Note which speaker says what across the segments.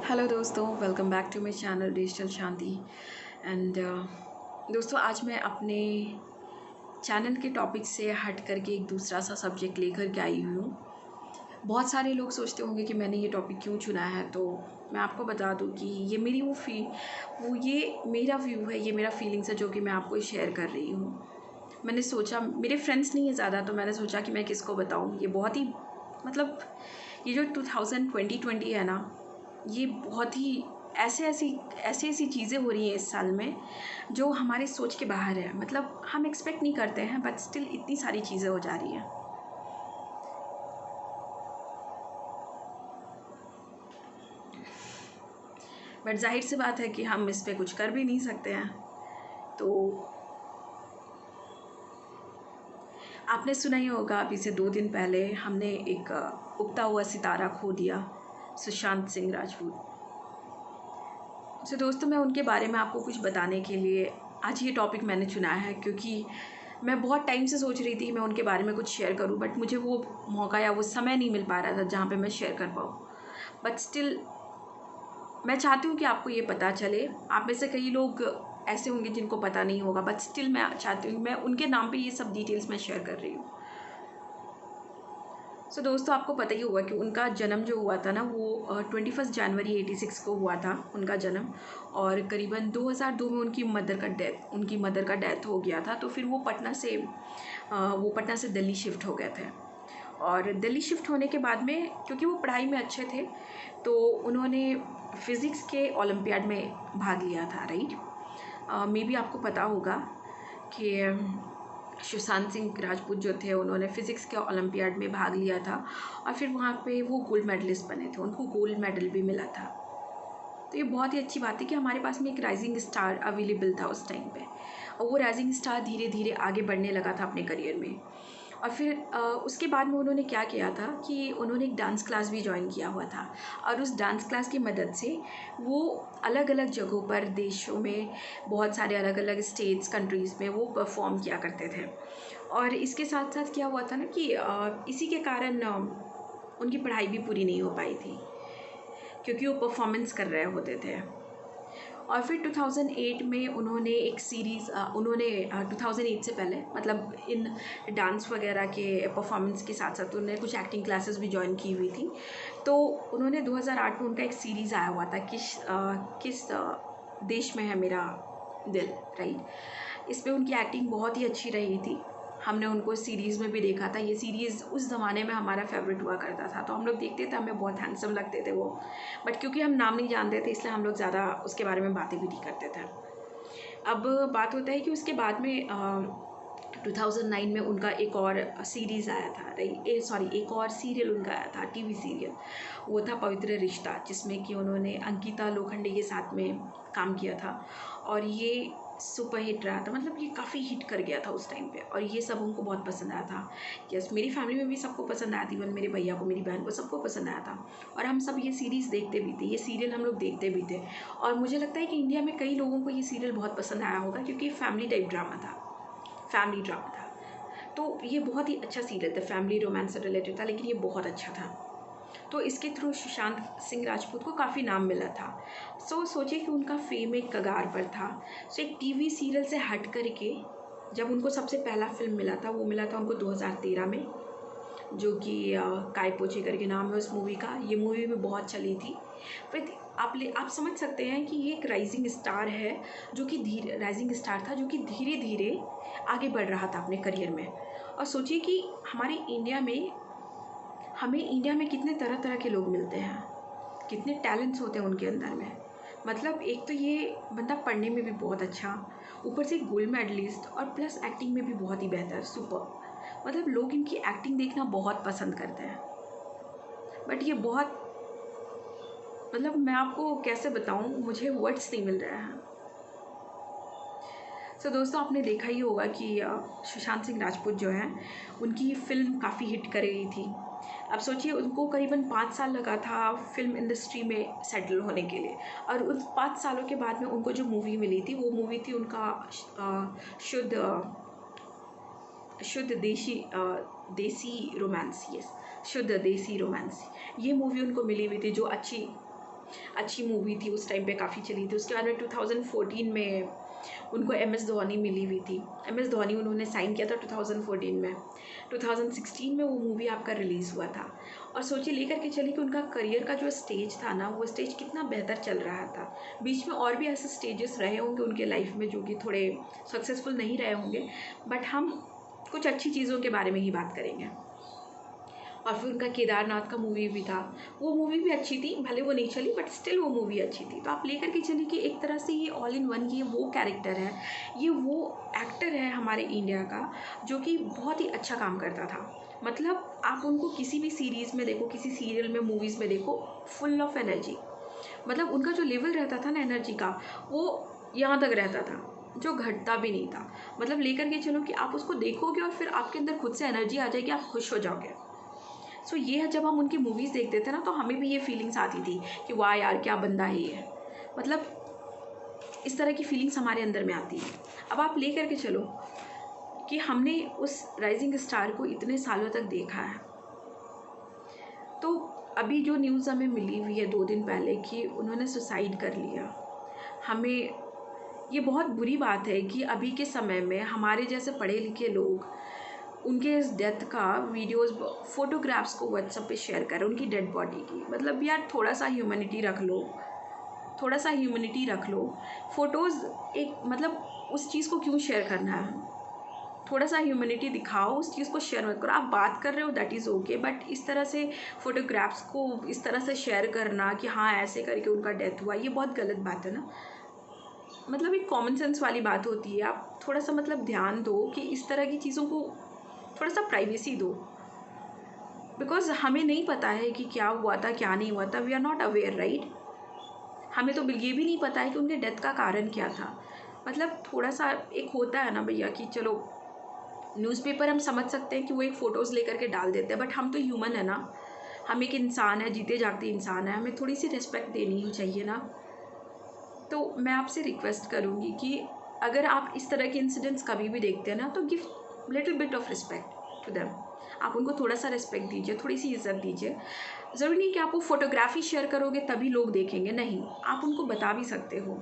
Speaker 1: Hello दोस्तों, welcome back to my channel digital Shanti. And दोस्तों, आज मैं अपने चैनल के टॉपिक से हट करके एक दूसरा सा सब्जेक्ट लेकर के आई हूँ। बहुत सारे लोग सोचते होंगे कि मैंने ये टॉपिक क्यों चुना है, तो मैं आपको बता दूँ कि ये मेरी ये मेरा व्यू है, ये मेरा फीलिंग्स है जो कि मैं आपको शेयर कर रही हूँ। मैंने सोचा, मेरे फ्रेंड्स नहीं है ज़्यादा, तो मैंने सोचा कि मैं किसको बताऊँ। ये बहुत ही मतलब ये जो 2020 है ना, ये बहुत ही ऐसी चीज़ें हो रही हैं इस साल में जो हमारे सोच के बाहर है। मतलब हम एक्सपेक्ट नहीं करते हैं, बट स्टिल इतनी सारी चीज़ें हो जा रही हैं। बट जाहिर सी बात है कि हम इस पे कुछ कर भी नहीं सकते हैं। तो आपने सुना ही होगा, अभी से 2 दिन पहले हमने एक उगता हुआ सितारा खो दिया, सुशांत सिंह राजपूत। तो दोस्तों, मैं उनके बारे में आपको कुछ बताने के लिए आज ये टॉपिक मैंने चुना है, क्योंकि मैं बहुत टाइम से सोच रही थी मैं उनके बारे में कुछ शेयर करूं, बट मुझे वो मौका या वो समय नहीं मिल पा रहा था जहाँ पे मैं शेयर कर पाऊँ। बट स्टिल मैं चाहती हूँ कि आपको ये पता चले। आप में से कई लोग ऐसे होंगे जिनको पता नहीं होगा, बट स्टिल मैं चाहती हूँ, मैं उनके नाम पे ये सब डिटेल्स मैं शेयर कर रही हूँ। सो दोस्तों, आपको पता ही होगा कि उनका जन्म जो हुआ था ना, वो 21 जनवरी 86 को हुआ था उनका जन्म। और करीबन 2002 में उनकी मदर का डेथ हो गया था। तो फिर वो पटना से दिल्ली शिफ्ट हो गए थे। और दिल्ली शिफ्ट होने के बाद में, क्योंकि वो पढ़ाई में अच्छे थे, तो उन्होंने फ़िज़िक्स के ओलंपियाड में भाग लिया था, राइट। मे बी आपको पता होगा कि सुशांत सिंह राजपूत जो थे, उन्होंने फ़िज़िक्स के ओलंपियाड में भाग लिया था और फिर वहाँ पे वो गोल्ड मेडलिस्ट बने थे, उनको गोल्ड मेडल भी मिला था। तो ये बहुत ही अच्छी बात है कि हमारे पास में एक राइजिंग स्टार अवेलेबल था उस टाइम पे, और वो राइजिंग स्टार धीरे धीरे आगे बढ़ने लगा था अपने करियर में। और फिर उसके बाद में उन्होंने क्या किया था कि उन्होंने एक डांस क्लास भी ज्वाइन किया हुआ था, और उस डांस क्लास की मदद से वो अलग अलग जगहों पर, देशों में, बहुत सारे अलग अलग स्टेट्स, कंट्रीज़ में वो परफॉर्म किया करते थे। और इसके साथ साथ क्या हुआ था ना कि इसी के कारण उनकी पढ़ाई भी पूरी नहीं हो पाई थी, क्योंकि वो परफॉर्मेंस कर रहे होते थे। और फिर 2008 में उन्होंने एक सीरीज़ 2008 से पहले, मतलब इन डांस वगैरह के परफॉर्मेंस के साथ साथ उन्होंने कुछ एक्टिंग क्लासेस भी ज्वाइन की हुई थी। तो उन्होंने 2008 में उनका एक सीरीज़ आया हुआ था, किस देश में है मेरा दिल, राइट। इसमें उनकी एक्टिंग बहुत ही अच्छी रही थी। हमने उनको सीरीज़ में भी देखा था। ये सीरीज़ उस ज़माने में हमारा फेवरेट हुआ करता था, तो हम लोग देखते थे, हमें बहुत हैंडसम लगते थे वो। बट क्योंकि हम नाम नहीं जानते थे, इसलिए हम लोग ज़्यादा उसके बारे में बातें भी नहीं करते थे। अब बात होता है कि उसके बाद में 2009 में उनका एक और सीरीज़ आया था, एक और सीरियल उनका आया था, टीवी सीरियल। वो था पवित्र रिश्ता, जिसमें कि उन्होंने अंकिता लोखंडे के साथ में काम किया था। और ये सुपर हिट रहा था, मतलब ये काफ़ी हिट कर गया था उस टाइम पे, और ये सब उनको बहुत पसंद आया था। यस, मेरी फैमिली में भी सबको पसंद आया था, इवन मेरे भैया को, मेरी बहन को, सबको पसंद आया था। और हम सब ये सीरीज़ देखते भी थे, ये सीरियल हम लोग देखते भी थे। और मुझे लगता है कि इंडिया में कई लोगों को ये सीरियल बहुत पसंद आया होगा, क्योंकि फैमिली टाइप ड्रामा था, फैमिली ड्रामा था। तो ये बहुत ही अच्छा सीरियल था, फैमिली रोमांस से रिलेटेड था, लेकिन ये बहुत अच्छा था। तो इसके थ्रू सुशांत सिंह राजपूत को काफ़ी नाम मिला था। सोचिए कि उनका फेम एक कगार पर था। एक टीवी सीरियल से हट करके जब उनको सबसे पहला फिल्म मिला था, वो मिला था उनको 2013 में, जो कि काय पोचे करके नाम है उस मूवी का। ये मूवी भी बहुत चली थी। फिर आप समझ सकते हैं कि ये एक राइजिंग स्टार है, राइजिंग स्टार था, जो कि धीरे धीरे आगे बढ़ रहा था अपने करियर में। और सोचिए कि हमें इंडिया में कितने तरह तरह के लोग मिलते हैं, कितने टैलेंट्स होते हैं उनके अंदर में। मतलब एक तो ये बंदा पढ़ने में भी बहुत अच्छा, ऊपर से गोल्ड मेडलिस्ट, और प्लस एक्टिंग में भी बहुत ही बेहतर, सुपर। मतलब लोग इनकी एक्टिंग देखना बहुत पसंद करते हैं। बट ये बहुत, मतलब मैं आपको कैसे बताऊं, मुझे वर्ड्स नहीं मिल रहे हैं। दोस्तों, आपने देखा ही होगा कि सुशांत सिंह राजपूत जो हैं, उनकी फ़िल्म काफ़ी हिट कर गई थी। अब सोचिए, उनको करीबन 5 साल लगा था फिल्म इंडस्ट्री में सेटल होने के लिए। और उस 5 सालों के बाद में उनको जो मूवी मिली थी, वो मूवी थी उनका शुद्ध देसी रोमांस। यस, शुद्ध देसी रोमांस। ये मूवी उनको मिली हुई थी, जो अच्छी अच्छी मूवी थी, उस टाइम पे काफ़ी चली थी। उसके बाद में 2014 में उनको MS धोनी मिली हुई थी। MS धोनी उन्होंने साइन किया था 2014 में। 2016 में वो मूवी आपका रिलीज़ हुआ था। और सोचिए लेकर के चलिए कि उनका करियर का जो स्टेज था ना, वो स्टेज कितना बेहतर चल रहा था। बीच में और भी ऐसे स्टेजेस रहे होंगे उनके लाइफ में जो कि थोड़े सक्सेसफुल नहीं रहे होंगे, बट हम कुछ अच्छी चीज़ों के बारे में ही बात करेंगे। और फिर उनका केदारनाथ का मूवी भी था, वो मूवी भी अच्छी थी, भले वो नहीं चली बट स्टिल वो मूवी अच्छी थी। तो आप लेकर के चलिए कि एक तरह से ये ऑल इन वन, ये वो कैरेक्टर है, ये वो एक्टर है हमारे इंडिया का जो कि बहुत ही अच्छा काम करता था। मतलब आप उनको किसी भी सीरीज़ में देखो, किसी सीरियल में, मूवीज़ में देखो, फुल ऑफ एनर्जी। मतलब उनका जो लेवल रहता था ना एनर्जी का, वो यहाँ तक रहता था, जो घटता भी नहीं था। मतलब लेकर के चलो कि आप उसको देखोगे और फिर आपके अंदर खुद से एनर्जी आ जाएगी, आप खुश हो जाओगे। सो ये है, जब हम उनकी मूवीज़ देखते थे ना तो हमें भी ये फीलिंग्स आती थी कि वाह यार क्या बंदा है ये। मतलब इस तरह की फीलिंग्स हमारे अंदर में आती है। अब आप ले करके चलो कि हमने उस राइजिंग स्टार को इतने सालों तक देखा है, तो अभी जो न्यूज़ हमें मिली हुई है 2 दिन पहले कि उन्होंने सुसाइड कर लिया, हमें ये बहुत बुरी बात है कि अभी के समय में हमारे जैसे पढ़े लिखे लोग उनके इस डेथ का वीडियोस, फोटोग्राफ्स को व्हाट्सएप पे शेयर करें उनकी डेड बॉडी की। मतलब यार थोड़ा सा ह्यूमैनिटी रख लो, थोड़ा सा ह्यूमैनिटी रख लो। फ़ोटोज़ एक मतलब उस चीज़ को क्यों शेयर करना है? थोड़ा सा ह्यूमैनिटी दिखाओ, उस चीज़ को शेयर मत करो। आप बात कर रहे हो दैट इज़ ओके, बट इस तरह से फ़ोटोग्राफ्स को इस तरह से शेयर करना कि हाँ ऐसे करके उनका डेथ हुआ, ये बहुत गलत बात है ना। मतलब एक कॉमन सेंस वाली बात होती है, आप थोड़ा सा मतलब ध्यान दो कि इस तरह की चीज़ों को थोड़ा सा प्राइवेसी दो। बिकॉज हमें नहीं पता है कि क्या हुआ था क्या नहीं हुआ था, we are not aware right. हमें तो ये भी नहीं पता है कि उनके डेथ का कारण क्या था। मतलब थोड़ा सा एक होता है ना भैया कि चलो न्यूज़पेपर हम समझ सकते हैं कि वो एक फ़ोटोज़ लेकर के डाल देते हैं, बट हम तो ह्यूमन है ना, हम एक इंसान है, जीते जागते इंसान है, हमें थोड़ी सी रिस्पेक्ट देनी ही चाहिए ना। तो मैं आपसे रिक्वेस्ट करूँगी कि अगर आप इस तरह के इंसिडेंट्स कभी भी देखते हैं ना तो give little bit of respect to them. आप उनको थोड़ा सा रिस्पेक्ट दीजिए, थोड़ी सी इज्जत दीजिए। ज़रूरी नहीं कि आप वो फ़ोटोग्राफी शेयर करोगे तभी लोग देखेंगे, नहीं, आप उनको बता भी सकते हो।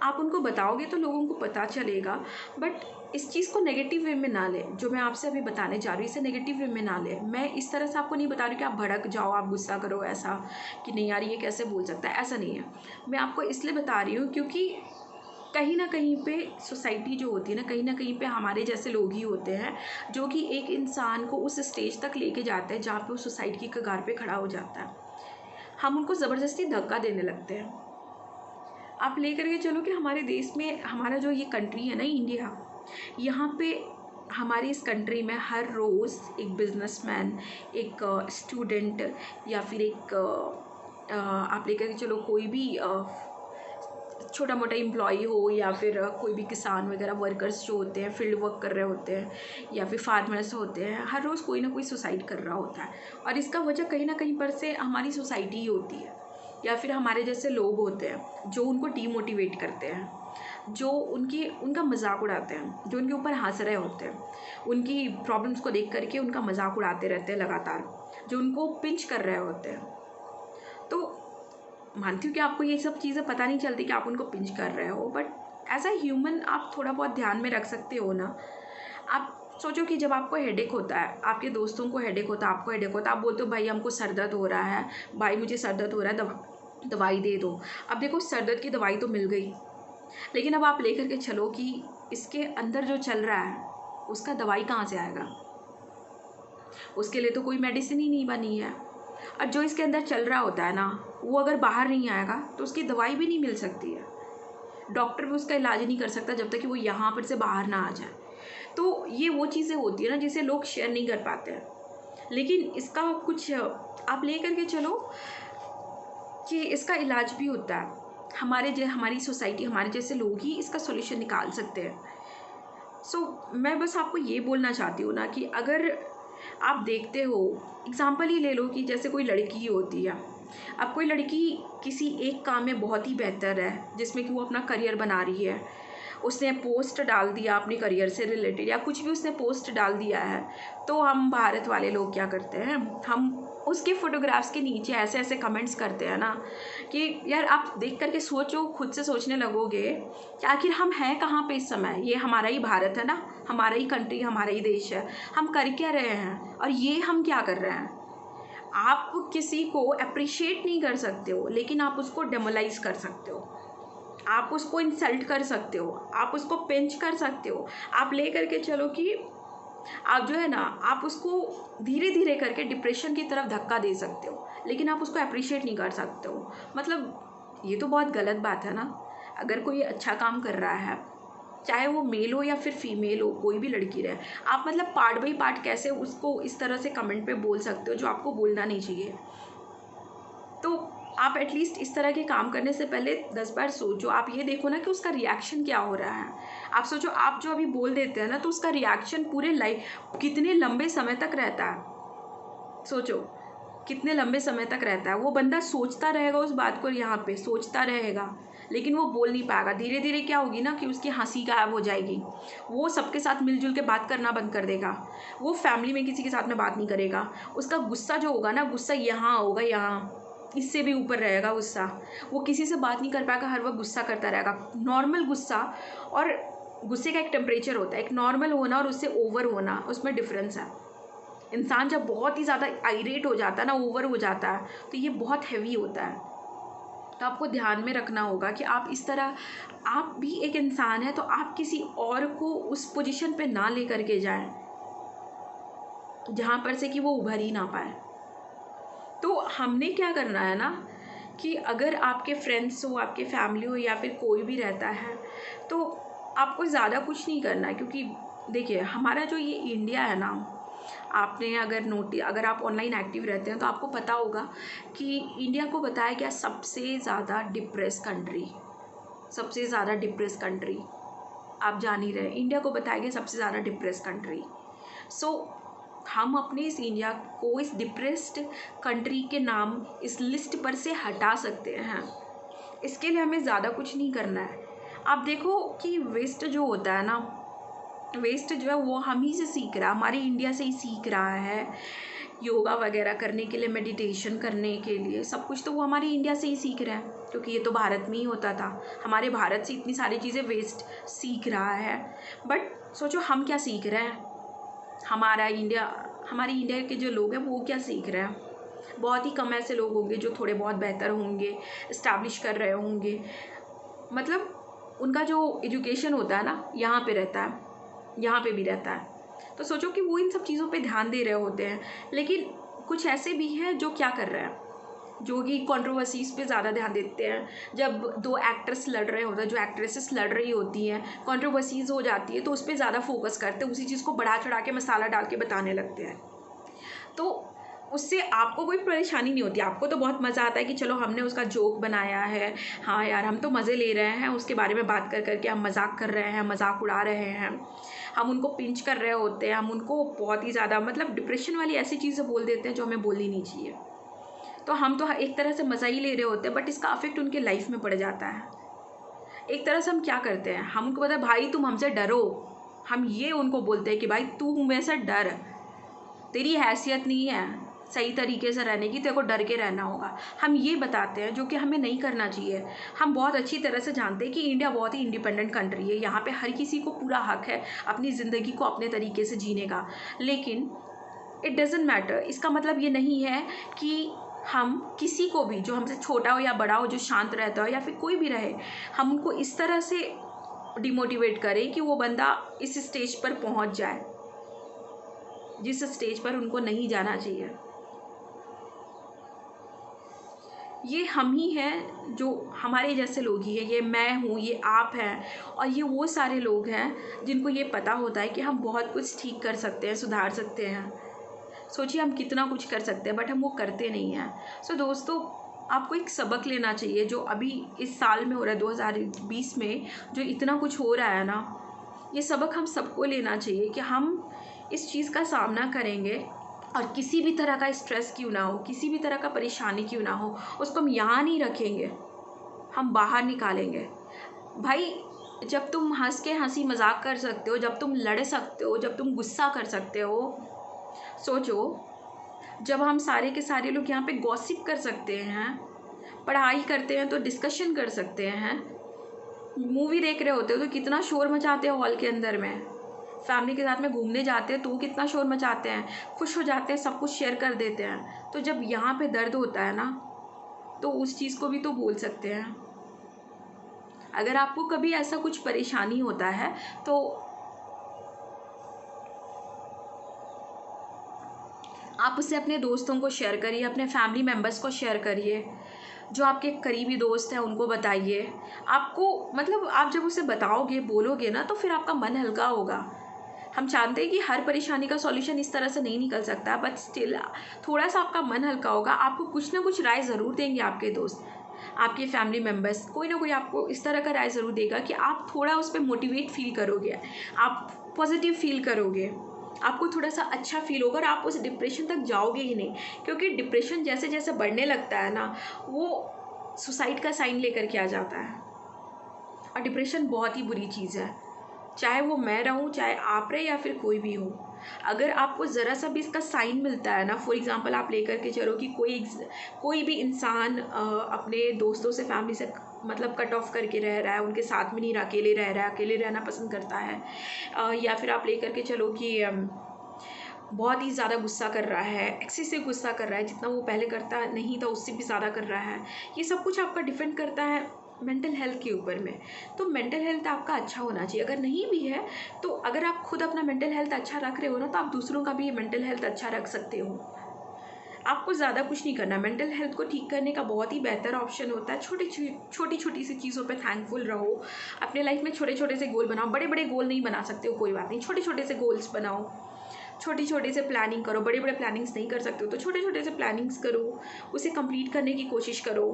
Speaker 1: आप उनको बताओगे तो लोगों को पता चलेगा, बट इस चीज़ को नेगेटिव वे में ना लें। जो मैं आपसे अभी बताने जा रही हूँ इसे नेगेटिव वे में ना लें। मैं इस तरह से आपको नहीं बता रही कि आप भड़क जाओ, आप गुस्सा करो ऐसा कि नहीं यार ये कैसे बोल सकता है, ऐसा नहीं है। मैं आपको इसलिए बता रही हूँ क्योंकि कहीं ना कहीं पे सोसाइटी जो होती है ना कहीं पे हमारे जैसे लोग ही होते हैं जो कि एक इंसान को उस स्टेज तक लेके जाते हैं जहाँ पे वो सुसाइड की कगार पे खड़ा हो जाता है। हम उनको ज़बरदस्ती धक्का देने लगते हैं। आप लेकर के चलो कि हमारे देश में, हमारा जो ये कंट्री है ना इंडिया, यहाँ पे हमारी इस कंट्री में हर रोज़ एक बिजनेसमैन, एक स्टूडेंट या फिर एक आप लेकर के चलो कोई भी छोटा मोटा एम्प्लॉई हो या फिर कोई भी किसान वगैरह वर्कर्स जो होते हैं, फील्ड वर्क कर रहे होते हैं या फिर फार्मर्स होते हैं, हर रोज़ कोई ना कोई सुसाइड कर रहा होता है। और इसका वजह कहीं ना कहीं पर से हमारी सोसाइटी ही होती है या फिर हमारे जैसे लोग होते हैं जो उनको डीमोटिवेट करते हैं, जो उनका मजाक उड़ाते हैं, जो उनके ऊपर हंस रहे होते हैं, उनकी प्रॉब्लम्स को देख करके उनका मजाक उड़ाते रहते हैं लगातार, जो उनको पिंच कर रहे होते हैं। तो मानती हूँ कि आपको ये सब चीज़ें पता नहीं चलती कि आप उनको पिंच कर रहे हो, बट एज अ ह्यूमन आप थोड़ा बहुत ध्यान में रख सकते हो ना। आप सोचो कि जब आपको हेडेक होता है, आपके दोस्तों को हेडेक होता है, आपको हेडेक होता है, आप बोलते हो भाई हमको सर दर्द हो रहा है, भाई मुझे सर दर्द हो रहा है, दवाई दे दो। अब देखो सर दर्द की दवाई तो मिल गई, लेकिन अब आप लेकर के चलो कि इसके अंदर जो चल रहा है उसका दवाई कहाँ से आएगा? उसके लिए तो कोई मेडिसिन ही नहीं बनी है। और जो इसके अंदर चल रहा होता है ना, वो अगर बाहर नहीं आएगा तो उसकी दवाई भी नहीं मिल सकती है, डॉक्टर भी उसका इलाज नहीं कर सकता जब तक कि वो यहाँ पर से बाहर ना आ जाए। तो ये वो चीज़ें होती है ना जिसे लोग शेयर नहीं कर पाते हैं। लेकिन इसका कुछ आप ले करके चलो कि इसका इलाज भी होता है। हमारी सोसाइटी, हमारे जैसे लोग ही इसका सॉल्यूशन निकाल सकते हैं। मैं बस आपको ये बोलना चाहती हूँ ना कि अगर आप देखते हो, एग्ज़ाम्पल ही ले लो कि जैसे कोई लड़की होती है। अब कोई लड़की किसी एक काम में बहुत ही बेहतर है जिसमें कि वो अपना करियर बना रही है, उसने पोस्ट डाल दिया अपने करियर से रिलेटेड या कुछ भी उसने पोस्ट डाल दिया है, तो हम भारत वाले लोग क्या करते हैं, हम उसके फ़ोटोग्राफ्स के नीचे ऐसे ऐसे कमेंट्स करते हैं ना कि यार आप देख करके सोचो, खुद से सोचने लगोगे कि आखिर हम हैं कहाँ पे इस समय। ये हमारा ही भारत है ना, हमारा ही कंट्री, हमारा ही देश है। हम कर क्या रहे हैं और ये हम क्या कर रहे हैं। आप किसी को अप्रिशिएट नहीं कर सकते हो, लेकिन आप उसको डेमोलाइज कर सकते हो, आप उसको इंसल्ट कर सकते हो, आप उसको पिंच कर सकते हो। आप ले करके चलो कि आप जो है ना, आप उसको धीरे धीरे करके डिप्रेशन की तरफ धक्का दे सकते हो, लेकिन आप उसको अप्रिशिएट नहीं कर सकते हो। मतलब ये तो बहुत गलत बात है ना। अगर कोई अच्छा काम कर रहा है, चाहे वो मेल हो या फिर फीमेल हो, कोई भी लड़की रहे, आप मतलब पार्ट बाई पार्ट कैसे उसको इस तरह से कमेंट पे बोल सकते हो जो आपको बोलना नहीं चाहिए। तो आप एटलीस्ट इस तरह के काम करने से पहले 10 बार सोचो। आप ये देखो ना कि उसका रिएक्शन क्या हो रहा है। आप सोचो, आप जो अभी बोल देते हैं ना, तो उसका रिएक्शन पूरे लाइफ कितने लंबे समय तक रहता है। सोचो कितने लंबे समय तक रहता है। वो बंदा सोचता रहेगा उस बात को, यहाँ पे सोचता रहेगा, लेकिन वो बोल नहीं पाएगा। धीरे धीरे क्या होगी ना कि उसकी हंसी गायब हो जाएगी, वो सबके साथ मिलजुल के बात करना बंद कर देगा, वो फैमिली में किसी के साथ में बात नहीं करेगा। उसका गुस्सा जो होगा ना, गुस्सा यहाँ होगा, यहाँ इससे भी ऊपर रहेगा गुस्सा। वो किसी से बात नहीं कर पाएगा, हर वक्त गुस्सा करता रहेगा। नॉर्मल गुस्सा और गुस्से का एक टेम्परेचर होता है, एक नॉर्मल होना और उससे ओवर होना, उसमें डिफरेंस है। इंसान जब बहुत ही ज़्यादा आइरेट हो जाता है ना, ओवर हो जाता है, तो ये बहुत हैवी होता है। तो आपको ध्यान में रखना होगा कि आप इस तरह, आप भी एक इंसान है, तो आप किसी और को उस पोजीशन पे ना ले करके जाएं जहाँ पर से कि वो उभर ही ना पाए। तो हमने क्या करना है ना कि अगर आपके फ्रेंड्स हो, आपके फैमिली हो या फिर कोई भी रहता है, तो आपको ज़्यादा कुछ नहीं करना है। क्योंकि देखिए, हमारा जो ये इंडिया है ना, आपने अगर आप ऑनलाइन एक्टिव रहते हैं तो आपको पता होगा कि इंडिया को बताया गया सबसे ज़्यादा डिप्रेस कंट्री, सबसे ज़्यादा डिप्रेस कंट्री। आप जान ही रहे, इंडिया को बताया गया सबसे ज़्यादा डिप्रेस कंट्री। सो हम अपने इस इंडिया को इस डिप्रेस्ड कंट्री के नाम इस लिस्ट पर से हटा सकते हैं। इसके लिए हमें ज़्यादा कुछ नहीं करना है। आप देखो कि वेस्ट जो होता है ना, वेस्ट जो है वो हम ही से सीख रहा है, हमारे इंडिया से ही सीख रहा है। योगा वगैरह करने के लिए, मेडिटेशन करने के लिए, सब कुछ तो वो हमारे इंडिया से ही सीख रहा है, क्योंकि ये तो भारत में ही होता था। हमारे भारत से इतनी सारी चीज़ें वेस्ट सीख रहा है। बट सोचो हम क्या सीख रहे हैं, हमारे इंडिया के जो लोग हैं वो क्या सीख रहे हैं। बहुत ही कम ऐसे लोग होंगे जो थोड़े बहुत बेहतर होंगे, इस्टेब्लिश कर रहे होंगे। मतलब उनका जो एजुकेशन होता है ना, यहाँ पे रहता है, यहाँ पे भी रहता है। तो सोचो कि वो इन सब चीज़ों पे ध्यान दे रहे होते हैं। लेकिन कुछ ऐसे भी हैं जो क्या कर रहे हैं, जो कि कंट्रोवर्सीज़ पे ज़्यादा ध्यान देते हैं। जब दो एक्टर्स लड़ रहे होते हैं, जो एक्ट्रेसेस लड़ रही होती हैं, कंट्रोवर्सीज़ हो जाती है, तो उस पर ज़्यादा फोकस करते हैं, उसी चीज़ को बढ़ा चढ़ा के मसाला डाल के बताने लगते हैं। तो उससे आपको कोई परेशानी नहीं होती, आपको तो बहुत मज़ा आता है कि चलो हमने उसका जोक बनाया है, हाँ यार हम तो मज़े ले रहे हैं, उसके बारे में बात कर करके हम मजाक कर रहे हैं, मजाक उड़ा रहे हैं, हम उनको पिंच कर रहे होते हैं, हम उनको बहुत ही ज़्यादा मतलब डिप्रेशन वाली ऐसी चीज़ें बोल देते हैं जो हमें बोलनी नहीं चाहिए। तो हम तो एक तरह से मज़ा ही ले रहे होते हैं, बट इसका अफेक्ट उनके लाइफ में पड़ जाता है। एक तरह से हम क्या करते हैं, हम उनको पता है भाई तुम हमसे डरो, हम ये उनको बोलते हैं कि भाई तू मेरे से डर, तेरी हैसियत नहीं है सही तरीके से रहने की, तेरे को डर के रहना होगा। हम ये बताते हैं, जो कि हमें नहीं करना चाहिए। हम बहुत अच्छी तरह से जानते हैं कि इंडिया बहुत ही इंडिपेंडेंट कंट्री है, यहाँ पे हर किसी को पूरा हक है अपनी ज़िंदगी को अपने तरीके से जीने का। लेकिन इट डज़न्ट मैटर, इसका मतलब ये नहीं है कि हम किसी को भी, जो हमसे छोटा हो या बड़ा हो, जो शांत रहता हो या फिर कोई भी रहे, हम उनको इस तरह से डिमोटिवेट करें कि वो बंदा इस स्टेज पर पहुंच जाए जिस स्टेज पर उनको नहीं जाना चाहिए। ये हम ही हैं, जो हमारे जैसे लोग ही हैं। ये मैं हूँ, ये आप हैं, और ये वो सारे लोग हैं जिनको ये पता होता है कि हम बहुत कुछ ठीक कर सकते हैं, सुधार सकते हैं। सोचिए हम कितना कुछ कर सकते हैं, बट हम वो करते नहीं हैं। सो दोस्तों, आपको एक सबक लेना चाहिए जो अभी इस साल में हो रहा है, 2020 में जो इतना कुछ हो रहा है ना, ये सबक हम सबको लेना चाहिए कि हम इस चीज़ का सामना करेंगे, और किसी भी तरह का स्ट्रेस क्यों ना हो, किसी भी तरह का परेशानी क्यों ना हो, उसको हम यहाँ नहीं रखेंगे, हम बाहर निकालेंगे। भाई जब तुम हंस के हंसी मजाक कर सकते हो, जब तुम लड़ सकते हो, जब तुम गुस्सा कर सकते हो। सोचो, जब हम सारे के सारे लोग यहाँ पे गॉसिप कर सकते हैं, पढ़ाई करते हैं तो डिस्कशन कर सकते हैं, मूवी देख रहे होते हो तो कितना शोर मचाते हैं हॉल के अंदर में, फैमिली के साथ में घूमने जाते हैं तो कितना शोर मचाते हैं, खुश हो जाते हैं, सब कुछ शेयर कर देते हैं। तो जब यहाँ पे दर्द होता है ना, तो उस चीज़ को भी तो बोल सकते हैं। अगर आपको कभी ऐसा कुछ परेशानी होता है तो आप उससे अपने दोस्तों को शेयर करिए, अपने फैमिली मेम्बर्स को शेयर करिए, जो आपके करीबी दोस्त हैं उनको बताइए। आपको मतलब आप जब उसे बताओगे, बोलोगे ना, तो फिर आपका मन हल्का होगा। हम जानते हैं कि हर परेशानी का सॉल्यूशन इस तरह से नहीं निकल सकता, बट स्टिल थोड़ा सा आपका मन हल्का होगा। आपको कुछ ना कुछ राय ज़रूर देंगे आपके दोस्त, आपके फैमिली मेम्बर्स, कोई ना कोई आपको इस तरह का राय ज़रूर देगा कि आप थोड़ा उस पर मोटिवेट फील करोगे, आप पॉजिटिव फील करोगे, आपको थोड़ा सा अच्छा फील होगा और आप उस डिप्रेशन तक जाओगे ही नहीं। क्योंकि डिप्रेशन जैसे जैसे बढ़ने लगता है ना, वो सुसाइड का साइन लेकर के आ जाता है। और डिप्रेशन बहुत ही बुरी चीज़ है, चाहे वो मैं रहूँ, चाहे आप रहे, या फिर कोई भी हो। अगर आपको ज़रा सा भी इसका साइन मिलता है ना, फॉर एग्ज़ाम्पल आप लेकर के चलो कि कोई भी इंसान अपने दोस्तों से, फैमिली से मतलब कट ऑफ करके रह रहा है, उनके साथ में नहीं रहा, अकेले रह रहा है, अकेले रहना पसंद करता है, या फिर आप लेकर के चलो कि बहुत ही ज़्यादा गुस्सा कर रहा है, एक्सेसिव गुस्सा कर रहा है, जितना वो पहले करता नहीं था उससे भी ज़्यादा कर रहा है। ये सब कुछ आपका डिपेंड करता है मेंटल हेल्थ के ऊपर में। तो मेंटल हेल्थ आपका अच्छा होना चाहिए। अगर नहीं भी है तो अगर आप खुद अपना मेंटल हेल्थ अच्छा रख रहे हो ना, तो आप दूसरों का भी मेंटल हेल्थ अच्छा रख सकते हो। आपको ज़्यादा कुछ नहीं करना। मेंटल हेल्थ को ठीक करने का बहुत ही बेहतर ऑप्शन होता है छोटी छोटी सी चीज़ों पे थैंकफुल रहो। अपने लाइफ में छोटे छोटे से गोल बनाओ, बड़े बड़े गोल नहीं बना सकते हो कोई बात नहीं, छोटे छोटे से गोल्स बनाओ, छोटी छोटे से प्लानिंग करो। बड़े बड़े प्लानिंग्स नहीं कर सकते हो तो छोटे छोटे से प्लानिंग्स करो, उसे कंप्लीट करने की कोशिश करो,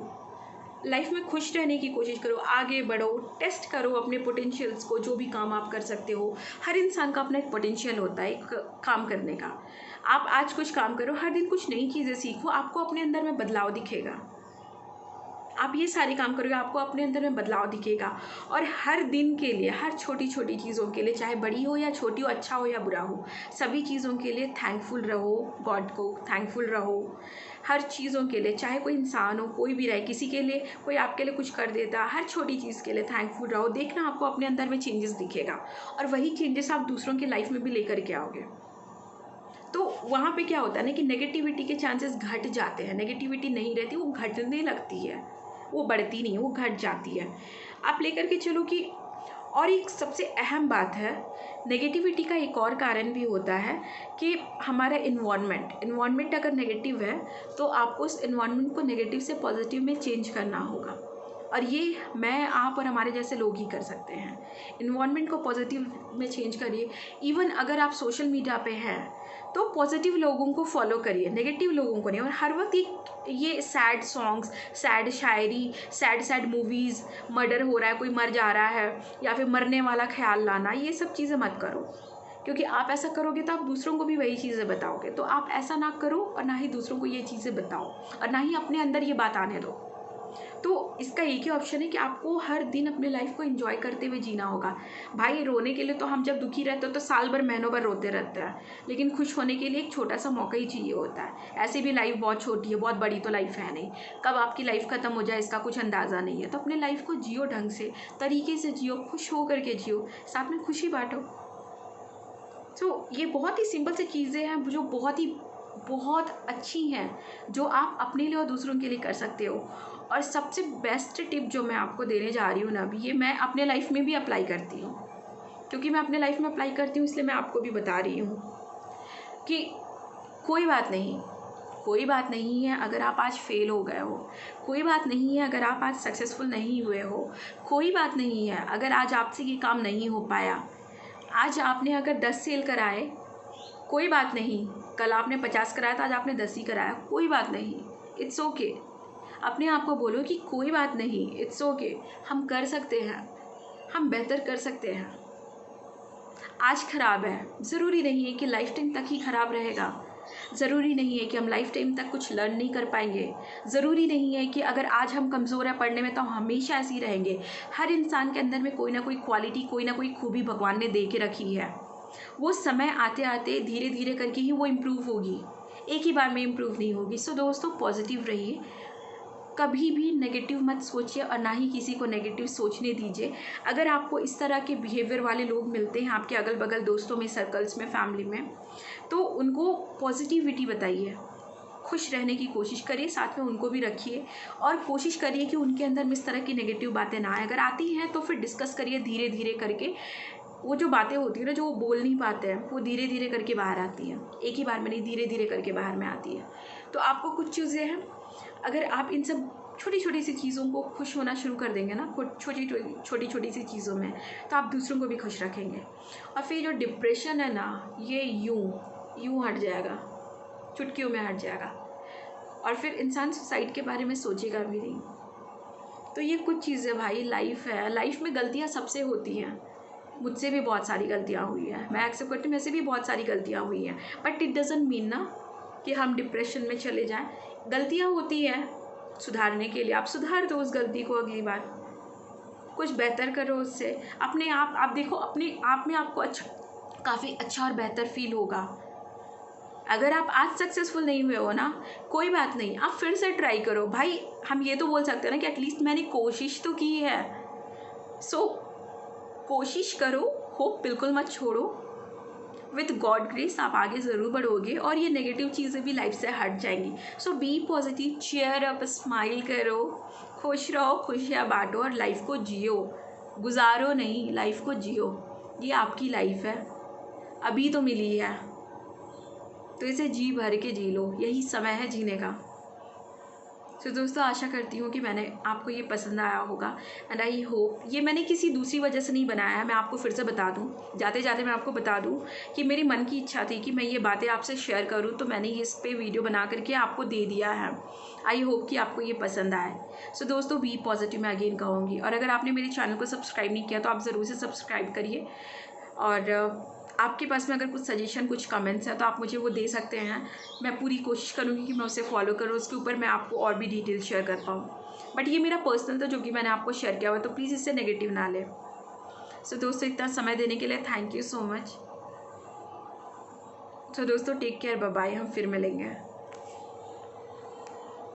Speaker 1: लाइफ में खुश रहने की कोशिश करो, आगे बढ़ो, टेस्ट करो अपने पोटेंशियल्स को। जो भी काम आप कर सकते हो, हर इंसान का अपना एक पोटेंशियल होता है एक काम करने का। आप आज कुछ काम करो, हर दिन कुछ नई चीज़ें सीखो, आपको अपने अंदर में बदलाव दिखेगा। आप ये सारे काम करोगे, आपको अपने अंदर में बदलाव दिखेगा। और हर दिन के लिए, हर छोटी छोटी चीज़ों के लिए, चाहे बड़ी हो या छोटी हो, अच्छा हो या बुरा हो, सभी चीज़ों के लिए थैंकफुल रहो, गॉड को थैंकफुल रहो। हर चीज़ों के लिए, चाहे कोई इंसान हो, कोई भी रहे, किसी के लिए कोई आपके लिए कुछ कर देता, हर छोटी चीज़ के लिए थैंकफुल रहो। देखना आपको अपने अंदर में चेंजेस दिखेगा, और वही चेंजेस आप दूसरों की लाइफ में भी लेकर के आओगे। तो वहाँ पे क्या होता है ना कि नेगेटिविटी के चांसेस घट जाते हैं। नेगेटिविटी नहीं रहती, वो घटने लगती है, वो बढ़ती नहीं, वो घट जाती है। आप लेकर के चलो कि, और एक सबसे अहम बात है, नेगेटिविटी का एक और कारण भी होता है कि हमारा इन्वायरमेंट अगर नेगेटिव है तो आपको उस इन्वायरमेंट को नेगेटिव से पॉजिटिव में चेंज करना होगा। और ये मैं, आप और हमारे जैसे लोग ही कर सकते हैं। इन्वायरमेंट को पॉजिटिव में चेंज करिए। इवन अगर आप सोशल मीडिया पे हैं तो पॉजिटिव लोगों को फॉलो करिए, नेगेटिव लोगों को नहीं। और हर वक्त ये सैड सॉन्ग्स, सैड शायरी, सैड मूवीज़, मर्डर हो रहा है, कोई मर जा रहा है, या फिर मरने वाला ख्याल लाना, ये सब चीज़ें मत करो। क्योंकि आप ऐसा करोगे तो आप दूसरों को भी वही चीज़ें बताओगे। तो आप ऐसा ना करो, और ना ही दूसरों को ये चीज़ें बताओ, और ना ही अपने अंदर ये बात आने दो। तो इसका एक ही ऑप्शन है कि आपको हर दिन अपने लाइफ को एंजॉय करते हुए जीना होगा। भाई, रोने के लिए तो हम जब दुखी रहते हो तो साल भर, महीनों भर रोते रहते हैं, लेकिन खुश होने के लिए एक छोटा सा मौका ही चाहिए होता है। ऐसे भी लाइफ बहुत छोटी है, बहुत बड़ी तो लाइफ है नहीं, कब आपकी लाइफ ख़त्म हो जाए इसका कुछ अंदाज़ा नहीं है। तो अपने लाइफ को जियो, ढंग से, तरीके से जियो, खुश हो करके जियो, साथ में खुशी बांटो। तो ये बहुत ही सिंपल सी चीज़ें हैं जो बहुत अच्छी हैं, जो आप अपने लिए और दूसरों के लिए कर सकते हो। और सबसे बेस्ट टिप जो मैं आपको देने जा रही हूँ ना अभी, ये मैं अपने लाइफ में भी अप्लाई करती हूँ। क्योंकि मैं अपने लाइफ में अप्लाई करती हूँ, इसलिए मैं आपको भी बता रही हूँ कि कोई बात नहीं, कोई बात नहीं है अगर आप आज फेल हो गए हो, कोई बात नहीं है अगर आप आज सक्सेसफुल नहीं हुए हो, कोई बात नहीं है अगर आज आपसे ये काम नहीं हो पाया। आज आपने अगर 10 सेल कराए, कोई बात नहीं, कल आपने 50 कराया था, आज आपने 10 ही कराया, कोई बात नहीं, इट्स ओके। अपने आप को बोलो कि कोई बात नहीं, इट्स ओके, हम कर सकते हैं, हम बेहतर कर सकते हैं। आज ख़राब है, ज़रूरी नहीं है कि लाइफ टाइम तक ही ख़राब रहेगा। ज़रूरी नहीं है कि हम लाइफ टाइम तक कुछ लर्न नहीं कर पाएंगे। ज़रूरी नहीं है कि अगर आज हम कमज़ोर हैं पढ़ने में तो हम हमेशा ऐसे ही रहेंगे। हर इंसान के अंदर में कोई ना कोई क्वालिटी, कोई ना कोई खूबी भगवान ने दे के रखी है। वो समय आते आते धीरे धीरे करके ही वो इम्प्रूव होगी, एक ही बार में इम्प्रूव नहीं होगी। सो दोस्तों, पॉजिटिव रहिए, कभी भी नेगेटिव मत सोचिए और ना ही किसी को नेगेटिव सोचने दीजिए। अगर आपको इस तरह के बिहेवियर वाले लोग मिलते हैं आपके अगल बगल, दोस्तों में, सर्कल्स में, फैमिली में, तो उनको पॉजिटिविटी बताइए, खुश रहने की कोशिश करिए, साथ में उनको भी रखिए और कोशिश करिए कि उनके अंदर में इस तरह की नेगेटिव बातें ना आए। अगर आती हैं तो फिर डिस्कस करिए धीरे धीरे करके। वो जो बातें होती है ना, जो वो बोल नहीं पाते हैं, वो धीरे धीरे करके बाहर आती हैं, एक ही बार में नहीं, धीरे धीरे करके बाहर में आती है। तो आपको कुछ चीज़ें हैं, अगर आप इन सब छोटी छोटी सी चीज़ों को खुश होना शुरू कर देंगे ना, छोटी छोटी सी चीज़ों में, तो आप दूसरों को भी खुश रखेंगे। और फिर जो डिप्रेशन है ना, ये यूँ हट जाएगा, चुटकियों में हट जाएगा और फिर इंसान सुसाइड के बारे में सोचेगा भी नहीं। तो ये कुछ चीज़ें भाई, लाइफ है, लाइफ में गलतियाँ सबसे होती हैं। मुझसे भी बहुत सारी गलतियाँ हुई हैं, मैं एक्सेप्ट करती हूँ, मेरे से भी बहुत सारी गलतियाँ हुई हैं, बट इट डज़ंट मीन ना कि हम डिप्रेशन में चले जाएं। गलतियाँ होती हैं, सुधारने के लिए आप सुधार दो उस गलती को, अगली बार कुछ बेहतर करो उससे। अपने आप देखो, अपने आप में आपको काफ़ी अच्छा और बेहतर फील होगा। अगर आप आज सक्सेसफुल नहीं हुए हो ना, कोई बात नहीं, आप फिर से ट्राई करो भाई। हम ये तो बोल सकते हैं ना कि एटलीस्ट मैंने कोशिश तो की है। सो कोशिश करो, होप बिल्कुल मत छोड़ो। विद गॉड ग्रेस आप आगे ज़रूर बढ़ोगे और ये नेगेटिव चीज़ें भी लाइफ से हट जाएंगी। So be positive, cheer up, smile करो, खुश रहो, खुशियाँ बांटो और लाइफ को जियो। गुजारो नहीं, लाइफ को जियो। ये आपकी लाइफ है, अभी तो मिली है, तो इसे जी भर के जी लो, यही समय है जीने का। तो दोस्तों, आशा करती हूँ कि मैंने आपको ये पसंद आया होगा एंड आई होप, ये मैंने किसी दूसरी वजह से नहीं बनाया है। मैं आपको फिर से बता दूँ, जाते जाते मैं आपको बता दूँ कि मेरी मन की इच्छा थी कि मैं ये बातें आपसे शेयर करूँ, तो मैंने इस पे वीडियो बना करके आपको दे दिया है। आई होप कि आपको ये पसंद आए। सो दोस्तों, बी पॉजिटिव मैं अगेन कहूँगी, और अगर आपने मेरे चैनल को सब्सक्राइब नहीं किया तो आप ज़रूर से सब्सक्राइब करिए। और आपके पास में अगर कुछ सजेशन, कुछ कमेंट्स हैं तो आप मुझे वो दे सकते हैं। मैं पूरी कोशिश करूँगी कि मैं उसे फॉलो करूँ, उसके ऊपर मैं आपको और भी डिटेल्स शेयर कर पाऊँ। बट ये मेरा पर्सनल था जो कि मैंने आपको शेयर किया हुआ, तो प्लीज़ इससे नेगेटिव ना ले। सो दोस्तों, इतना समय देने के लिए थैंक यू सो मच। सो दोस्तों, टेक केयर, बाय बाय, हम फिर मिलेंगे।